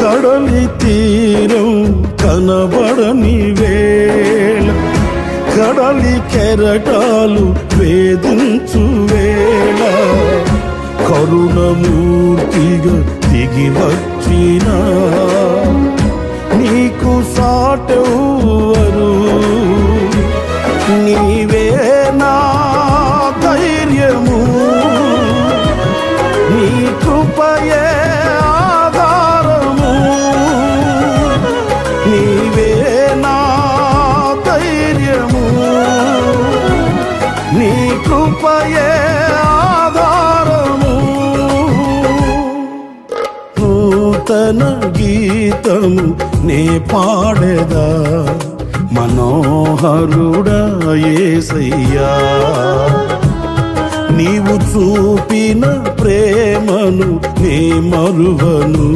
కడలి తీరం కనబడని వేళ, కడలి కెరటాలు వేధించు వేళ, కరుణమూర్తిగా దిగి వచ్చిన నీకు సాటెవ్వరు. నీవే నా ధైర్యము, నీ కృపయే ఆధారము. నీవే నా ధైర్యము, నీ కృపయే ఆధారము. నూతన గీతము నే పాడెదా మనోహరుడా యేసయ్యా. నీవు చూపిన ప్రేమను నే మరువను.